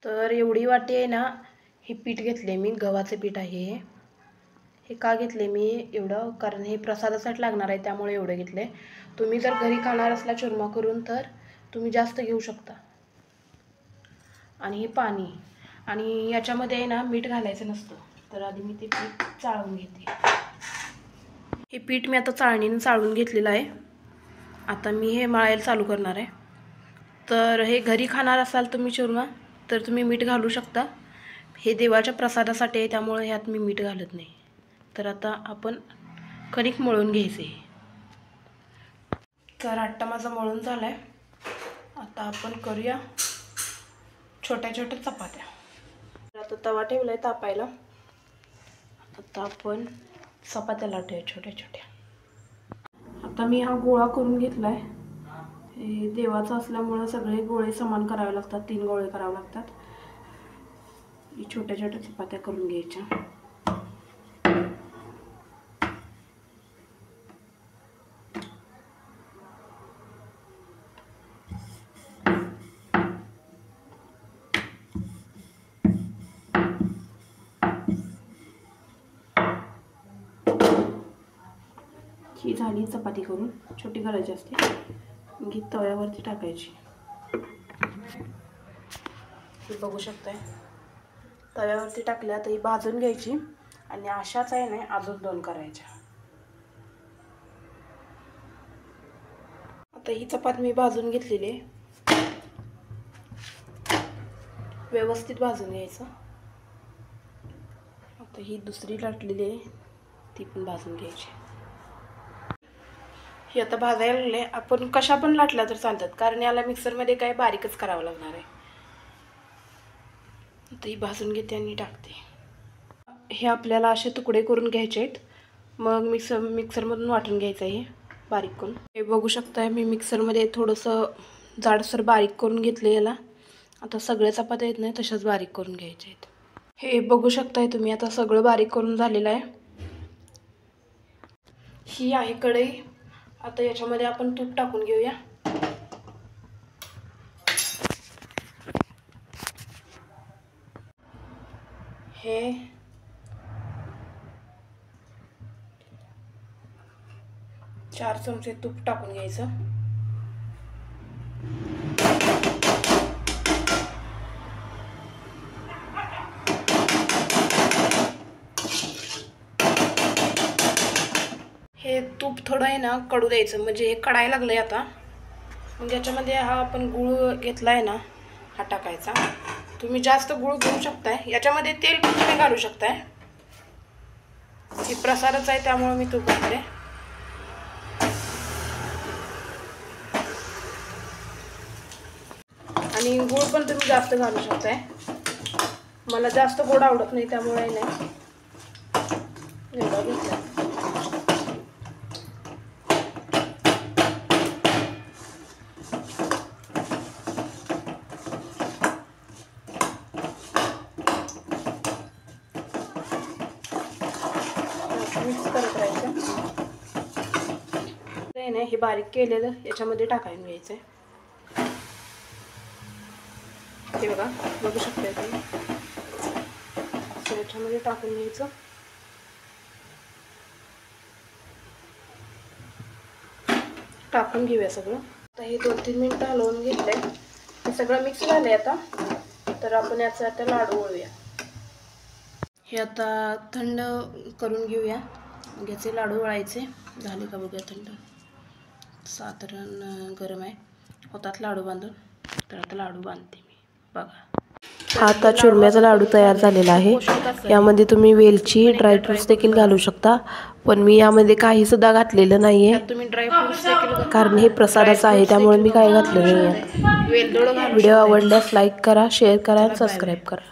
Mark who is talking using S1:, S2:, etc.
S1: तर एवढी वाटी आहे ना, हे पीठ घेतले मी, गव्हाचे पीठ आहे हे का घेतले मी एवढं, कारण हे प्रसादासाठी लागणार आहे त्यामुळे एवढं घेतले. तुम्ही जर घरी खाणार असला चुरमा करून तर तुम्ही जास्त घेऊ शकता. आणि हे पाणी, आणि याच्यामध्ये आहे ना मीठ घालायचं नसतं. तर आधी मी ते पीठ चाळून घेते. हे पीठ मी आता चाळणीने चाळून घेतलेलं आहे. आता मी हे मळायला चालू करणार आहे. तर हे घरी खाणार असाल तुम्ही चुरमा तर तुम्ही मीठ घालू शकता. हे देवाच्या प्रसादासाठी आहे त्यामुळे ह्यात मी मीठ घालत नाही. तर आता आपण कणिक मळून घ्यायचे. तर आट्टा माझा मळून झाला आहे. आता आपण करूया छोट्या छोट्या चपात्या. आता तवा ठेवला आहे तापायला. आता आपण चपात्या लाटूया छोट्या छोट्या. आता मी हा गोळा करून घेतला आहे. हे देवाचं असल्यामुळे सगळे गोळे समान करावे लागतात. 3 गोळे करावे लागतात. छोट्या छोट्या चपात्या करून घ्यायच्या. ही झाली चपाती करून, छोटी करायची असते. घी तव्यावरती टाकायची. हे बघू शकताय तव्यावरती टाकल्या तर ही भाजून घ्यायची. आणि अशाच आहे ना अजून 2 करायच्या. आता ही चपाती मी भाजून घेतलेली आहे. व्यवस्थित भाजून घ्यायचं. आता ही दुसरी लाटलेली आहे ती पण भाजून घ्यायची. हे आता भाजायला लागले. आपण कशा पण लाटल्या तर चालतात, कारण याला मिक्सरमध्ये काय बारीकच करावं लागणार आहे. आता ही भाजून घेते आणि टाकते. हे आपल्याला असे तुकडे करून घ्यायचे आहेत. मग मिक्सरमधून वाटून घ्यायचं आहे बारीक करून. हे बघू शकताय मी मिक्सरमध्ये थोडंसं जाडसर बारीक करून घेतले याला. आता सगळ्या चपात्या येत नाही तशाच बारीक करून घ्यायच्या आहेत. हे बघू शकताय तुम्ही आता सगळं बारीक करून झालेलं आहे. ही आहे कढई. आता याच्यामध्ये आपण तूप टाकून घेऊया. हे 4 चमचे तूप टाकून घ्यायचं. हे तूप थोडं आहे ना कडू द्यायचं, म्हणजे हे कडायला लागलंय आता. मग याच्यामध्ये हा आपण गूळ घेतला आहे ना हा टाकायचा. तुम्ही जास्त गूळ घेऊ शकताय. याच्यामध्ये तेल पण तुम्ही घालू शकताय. हे प्रसादच आहे त्यामुळे मी तूप घातले. आणि गूळ पण तुम्ही जास्त घालू शकताय. मला जास्त गोड आवडत नाही त्यामुळे नाही एवढा घेतला. मिक्स करत राहायचं. नाही हे बारीक केलेलं याच्यामध्ये टाकायला घ्यायचं. हे बघा बघू शकता तुम्ही. याच्यामध्ये टाकून घ्यायचं. टाकून घेऊया सगळं. आता हे 2-3 मिनिटं हलवून घेतलंय. हे सगळं मिक्स झालंय आता. तर आपण याचा आता लाडू वळूया. हे आता थंड करून घेऊया. मग याचे लाडू वळायचे. झाले का बघूया थंड. साधारण गरम आहे. होतात लाडू बांधून. तर आता लाडू बांधते मी. बघा आता चुरम्याचा लाडू तयार झालेला आहे. यामध्ये तुम्ही वेलची ड्रायफ्रुट्स देखील घालू शकता. पण मी यामध्ये काही सुद्धा घातलेलं नाहीये, कारण हे प्रसादाचं आहे त्यामुळे मी काही घातलं नाही आहे. व्हिडिओ आवडल्यास लाईक करा, शेअर करा आणि सबस्क्राईब करा.